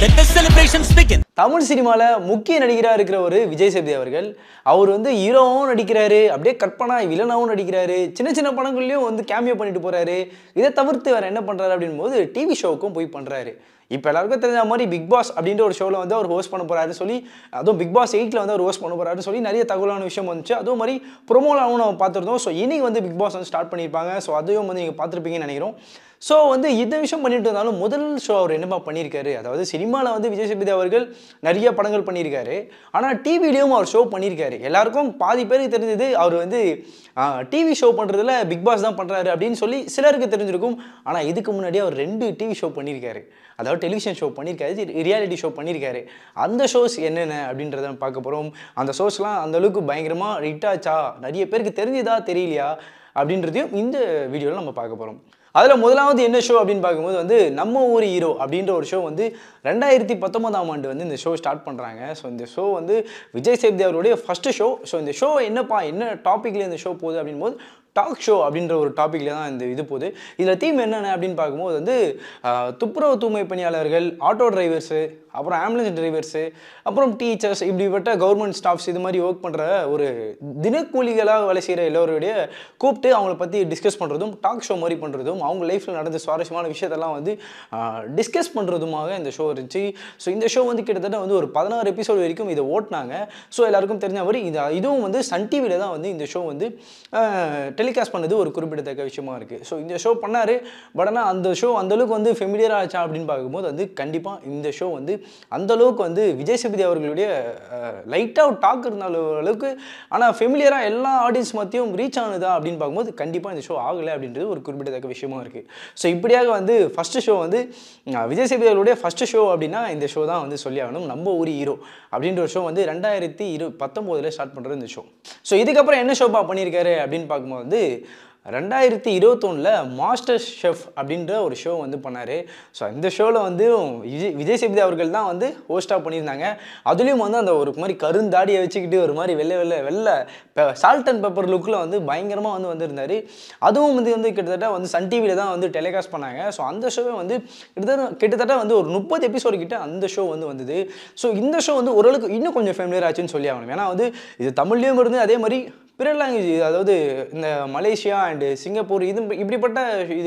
Let the celebrations begin. Tamil சினிமால முக்கிய நடிகரா இருக்கிற ஒரு விஜய் சேதுபதி அவர்கள் அவர் வந்து ஹீரோவும் நடிக்கிறாரு, அப்படியே கற்பனா வில்லனாவும் நடிக்கிறாரு, சின்ன சின்ன படங்கள்லயும் வந்து கேமியோ பண்ணிட்டு போறாரு. இதை தவிர்த்து வேற என்ன பண்றாரு அப்படின்போது டிவி ஷோவுக்கும் போய் பண்றாரு. இப்போ எல்லாருக்கும் தெரிஞ்ச மாதிரி பிக் பாஸ் அப்படின்ற ஒரு ஷோவில் வந்து அவர் ஹோஸ்ட் பண்ண போறாருன்னு சொல்லி, அதுவும் பிக் பாஸ் 8ல் வந்து அவர் ஹோஸ்ட் பண்ண போறாருன்னு சொல்லி நிறைய தகவலான விஷயம் வந்துச்சு. அதுவும் மாதிரி ப்ரோமோலாகவும் நம்ம பார்த்துருந்தோம். ஸோ இன்னைக்கு வந்து பிக் பாஸ் வந்து ஸ்டார்ட் பண்ணியிருப்பாங்க. ஸோ அதையும் வந்து நீங்கள் பார்த்துருப்பீங்கன்னு நினைக்கிறோம். ஸோ வந்து இந்த விஷயம் பண்ணிட்டு இருந்தாலும் முதல் ஷோ அவர் என்னமா பண்ணியிருக்காரு, அதாவது சினிமாவில் வந்து விஜய் சேதுபதி அவர்கள் நிறைய படங்கள் பண்ணியிருக்காரு, ஆனால் டிவிலையும் அவர் ஷோ பண்ணியிருக்காரு. எல்லாருக்கும் பாதி பேருக்கு தெரிஞ்சது அவர் வந்து டிவி ஷோ பண்ணுறதுல பிக் பாஸ் தான் பண்ணுறாரு அப்படின்னு சொல்லி சிலருக்கு தெரிஞ்சிருக்கும். ஆனால் இதுக்கு முன்னாடி அவர் 2 டிவி ஷோ பண்ணியிருக்காரு, அதாவது டெலிவிஷன் ஷோ பண்ணியிருக்காரு, ரியாலிட்டி ஷோ பண்ணியிருக்காரு. அந்த ஷோஸ் என்னென்ன அப்படின்றத பார்க்க போகிறோம். அந்த ஷோஸ்லாம் அந்தளவுக்கு பயங்கரமாக ஹிட் ஆச்சா, நிறைய பேருக்கு தெரிஞ்சதா தெரியலையா அப்படின்றதையும் இந்த வீடியோவில் நம்ம பார்க்க போகிறோம். அதில் முதலாவது என்ன ஷோ அப்படின்னு பார்க்கும்போது வந்து நம்ம ஊர் ஹீரோ அப்படின்ற ஒரு ஷோ வந்து 2019ஆம் ஆண்டு வந்து இந்த ஷோ ஸ்டார்ட் பண்ணுறாங்க. ஸோ இந்த ஷோ வந்து விஜய் சேதுபதி அவருடைய ஃபஸ்ட்டு ஷோ. ஸோ இந்த ஷோ என்ன டாப்பிக்கில் இந்த ஷோ போகுது அப்படின்போது டாக் ஷோ அப்படின்ற ஒரு டாப்பிக்கில் தான் இந்த இது போகுது. இதில் தீம் என்னென்ன அப்படின்னு பார்க்கும்போது வந்து துப்புரவு தூய்மை பணியாளர்கள், ஆட்டோ டிரைவர்ஸு, அப்புறம் ஆம்புலன்ஸ் டிரைவர்ஸு, அப்புறம் டீச்சர்ஸ், இப்படிப்பட்ட கவர்மெண்ட் ஸ்டாஃப்ஸ் இது மாதிரி ஒர்க் பண்ணுற ஒரு தினக்கூலிகளாக வேலை செய்கிற எல்லோருடைய கூப்பிட்டு அவங்கள பற்றி டிஸ்கஸ் பண்ணுறதும், டாக் ஷோ மாதிரி பண்ணுறதும், அவங்க லைஃப்பில் நடந்த சுவாரஸ்யமான விஷயத்தெல்லாம் வந்து டிஸ்கஸ் பண்ணுறதுமாக இந்த ஷோ இருந்துச்சு. ஸோ இந்த ஷோ வந்து கிட்டத்தட்ட வந்து ஒரு 16 எபிசோடு வரைக்கும் இதை ஓட்டினாங்க. ஸோ எல்லாருக்கும் தெரிஞ்ச மாதிரி இதுவும் வந்து சன் டிவியில் தான் வந்து இந்த ஷோ வந்து டெலிகாஸ்ட் பண்ணது ஒரு குறிப்பிடத்தக்க விஷயமா இருக்குது. ஸோ இந்த ஷோ பண்ணார். பட் ஆனால் அந்த ஷோ அந்தளவுக்கு வந்து ஃபெமிலியர் ஆச்சா அப்படின்னு பார்க்கும்போது வந்து கண்டிப்பாக இந்த ஷோ வந்து அந்தளவுக்கு வந்து விஜய் சேதுபதி அவர்களுடைய லைட்டாக டாக் இருந்த அளவுக்கு, ஆனால் ஃபெமிலியராக எல்லா ஆடியன்ஸ் மத்தியும் ரீச் ஆனதா அப்படின்னு பார்க்கும்போது கண்டிப்பாக இந்த ஷோ ஆகலை அப்படின்றது ஒரு குறிப்பிடத்தக்க விஷயமா இருக்குது. ஸோ இப்படியாக வந்து ஃபஸ்ட்டு ஷோ வந்து விஜய் சேதுபதி அவர்களுடைய ஃபஸ்ட்டு ஷோ அப்படின்னா இந்த ஷோ தான் வந்து சொல்லி ஆகணும். நம்ம ஊர் ஹீரோ அப்படின்ற ஒரு ஷோ வந்து 2019 ஸ்டார்ட் பண்ணுறது இந்த ஷோ. ஸோ இதுக்கப்புறம் என்ன ஷோப்பா பண்ணியிருக்காரு அப்படின்னு பார்க்கும்போது வந்து 2021 மாஸ்டர் ஷெஃப் அப்படின்ற ஒரு ஷோ வந்து பண்ணார். ஸோ இந்த ஷோவில் வந்து விஜய் சேதுபதி அவர்கள் தான் வந்து ஹோஸ்ட்டாக பண்ணியிருந்தாங்க. அதுலேயும் வந்து அந்த ஒரு மாதிரி கருந்தாடியை வச்சுக்கிட்டு ஒரு மாதிரி வெள்ளை சால்ட் அண்ட் பெப்பர் லுக்கில் வந்து பயங்கரமாக வந்து வந்திருந்தார். அதுவும் வந்து கிட்டத்தட்ட வந்து சன் டிவியில் தான் வந்து டெலிகாஸ்ட் பண்ணாங்க. ஸோ அந்த ஷோவை வந்து கிட்டத்தட்ட வந்து ஒரு 30 எபிசோடு கிட்ட அந்த ஷோ வந்து வந்தது. ஸோ இந்த ஷோ வந்து ஓரளவுக்கு இன்னும் கொஞ்சம் ஃபேமிலியர் ஆச்சுன்னு சொல்லி ஆகணும். ஏன்னா வந்து இது தமிழ்லேயும் இருந்து அதே மாதிரி பிற லாங்குவேஜ், அதாவது இந்த மலேசியா அண்டு சிங்கப்பூர் இப்படிப்பட்ட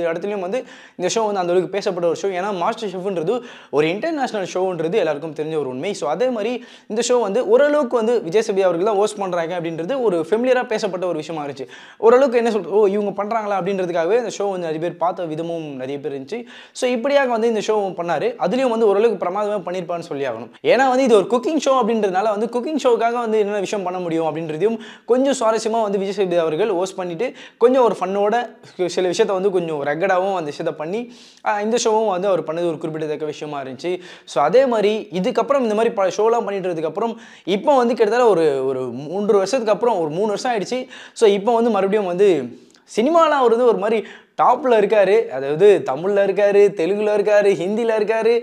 இடத்துலையும் வந்து இந்த ஷோ வந்து அந்தளவுக்கு பேசப்பட்ட ஒரு ஷோ. ஏன்னா மாஸ்டர் ஷெஃப்ன்றது ஒரு இன்டர்நேஷ்னல் ஷோன்றது எல்லாருக்கும் தெரிஞ்ச ஒரு உண்மை. ஸோ அதே மாதிரி இந்த ஷோ வந்து ஓரளவுக்கு வந்து விஜய் சேதுபதி அவர்கள் தான் ஹோஸ்ட் பண்ணுறாங்க அப்படின்றது ஒரு ஃபெமிலியராக பேசப்பட்ட ஒரு விஷயமா இருந்துச்சு. ஓரளவுக்கு என்ன சொல்கிறது, இவங்க பண்ணுறாங்களா அப்படின்றதுக்காகவே இந்த ஷோ வந்து நிறைய பேர் பார்த்த விதமும் நிறைய பேர் இருந்துச்சு. ஸோ இப்படியாக வந்து இந்த ஷோ பண்ணார். அதுலேயும் வந்து ஓரளவுக்கு பிரமாதமாக பண்ணியிருப்பான்னு சொல்லி ஆகணும். ஏன்னா வந்து இது ஒரு குக்கிங் ஷோ அப்படின்றதுனால வந்து குக்கிங் ஷோக்காக வந்து என்னென்ன விஷயம் பண்ண முடியும் அப்படின்றதையும் கொஞ்சம் வந்து விஜய் சேதுபதி அவர்கள் ஹோஸ்ட் பண்ணிட்டு கொஞ்சம் ஒரு ஃபன்னோட சில விஷயத்தை வந்து கொஞ்சம் ரகடாகவும் அந்த விஷயத்தை பண்ணி இந்த ஷோவும் வந்து அவர் பண்ணது ஒரு குறிப்பிடத்தக்க விஷயமா இருந்துச்சு. ஸோ அதே மாதிரி இதுக்கப்புறம் இந்த மாதிரி ஷோலாம் பண்ணிட்டுறதுக்கப்புறம் இப்போ வந்து கிட்டத்தட்ட ஒரு 3 வருஷத்துக்கு அப்புறம் ஒரு 3 வருஷம் ஆயிடுச்சு. ஸோ இப்போ வந்து மறுபடியும் வந்து சினிமாவில் அவர் வந்து ஒரு மாதிரி டாப்பில் இருக்கார். அதாவது தமிழில் இருக்கார், தெலுங்கில் இருக்கார், ஹிந்தியில் இருக்கார்,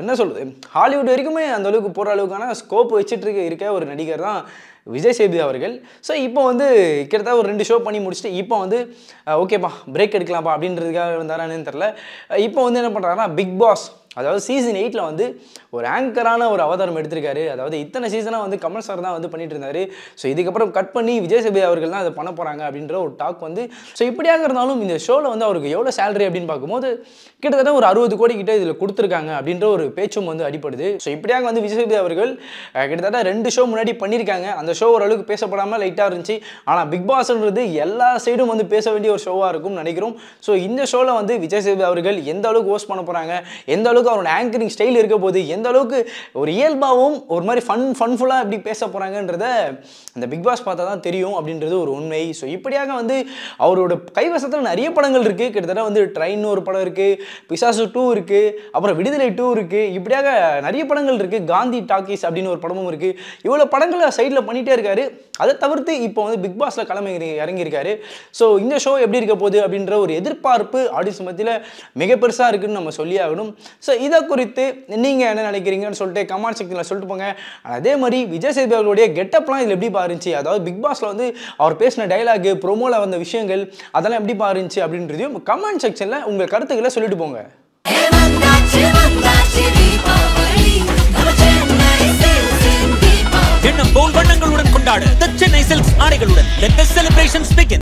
என்ன சொல்கிறது, ஹாலிவுட் வரைக்குமே அந்தளவுக்கு போகிற அளவுக்கான ஸ்கோப் வச்சுட்டு இருக்க ஒரு நடிகர் தான் விஜய் சேதுபதி அவர்கள். ஸோ இப்போ வந்து கிட்டத்தட்ட ஒரு 2 ஷோ பண்ணி முடிச்சுட்டு இப்போ வந்து ஓகேப்பா பிரேக் எடுக்கலாம்ப்பா அப்படின்றதுக்காக வந்தாரான்னு தெரில. இப்போ வந்து என்ன பண்ணுறாருன்னா பிக் பாஸ், அதாவது சீசன் 8ல் வந்து ஒரு ஆங்கரான ஒரு அவதாரம் எடுத்திருக்காரு. அதாவது இத்தனை சீசனாக வந்து கமல் சார் தான் வந்து பண்ணிட்டு இருந்தார். ஸோ இதுக்கப்புறம் கட் பண்ணி விஜய் சேதுபதி அவர்கள் தான் அதை பண்ண போகிறாங்க அப்படின்ற ஒரு டாக் வந்து. ஸோ இப்படியாக இருந்தாலும் இந்த ஷோவில் வந்து அவருக்கு எவ்வளோ சேலரி அப்படின்னு பார்க்கும்போது கிட்டத்தட்ட ஒரு 60 கோடி கிட்ட இதில் கொடுத்துருக்காங்க அப்படின்ற ஒரு பேச்சும் வந்து அடிப்படுது. ஸோ இப்படியாக வந்து விஜய் சேதுபதி அவர்கள் கிட்டத்தட்ட 2 ஷோ முன்னாடி பண்ணியிருக்காங்க. அந்த ஷோ ஓரளவுக்கு பேசப்படாமல் லைட்டாக இருந்துச்சு. ஆனால் பிக் பாஸ்ன்றது எல்லா சைடும் வந்து பேச வேண்டிய ஒரு ஷோவாக இருக்கும்னு நினைக்கிறோம். ஸோ இந்த ஷோவில் வந்து விஜய் சேதுபதி அவர்கள் எந்த அளவுக்கு ஹோஸ்ட் பண்ண போகிறாங்க, எந்த அளவுக்கு அவரோட ஆங்கரிங் ஸ்டைல் இருக்க போது, எந்த அளவுக்கு ஒரு இயல்பாகவும் ஒரு மாதிரி ஃபன்ஃபுல்லாக எப்படி பேச போகிறாங்கன்றத அந்த பிக் பாஸ் பார்த்தா தான் தெரியும் அப்படின்றது ஒரு உண்மை. ஸோ இப்படியாக வந்து அவரோட கைவசத்தில் நிறைய படங்கள் இருக்குது. கிட்டத்தட்ட வந்து ட்ரெயின் ஒரு படம் இருக்குது, பிசாசு 2 இருக்குது, அப்புறம் விடுதலை 2 இருக்குது, இப்படியாக நிறைய படங்கள் இருக்குது. காந்தி டாக்கீஸ் அப்படின்னு ஒரு படமும் இருக்குது. இவ்வளோ படங்களை சைடில் பண்ணிகிட்டே இருக்காரு. அதை தவிர்த்து இப்போ வந்து பிக் பாஸில் இறங்கியிருக்காரு. ஸோ இந்த ஷோ எப்படி இருக்க போகுது அப்படின்ற ஒரு எதிர்பார்ப்பு ஆடியன்ஸ் மத்தியில் மிக பெருசாக இருக்குதுன்னு நம்ம சொல்லி ஆகணும். ஸோ இதை குறித்து நீங்கள் என்ன நினைக்கிறீங்கன்னு சொல்லிட்டு கமெண்ட் செக்ஷனில் சொல்லிட்டு போங்க. அதே மாதிரி விஜய் சேதுபதி அவர்களுடைய கெட்டப்லாம் இதில் எப்படி பாருந்துச்சு, அதாவது பிக் பாஸில் வந்து அவர் பேசின டைலாகு, ப்ரோமோவில் வந்த விஷயங்கள் அதெல்லாம் எப்படி பாருந்துச்சு அப்படின்றதையும் கமெண்ட் செக்ஷனில் உங்கள் கருத்துக்களை சொல்லிட்டு போங்க. கொண்டாடு the Chennai Silks ஆடைகளுடன். Let the celebrations begin.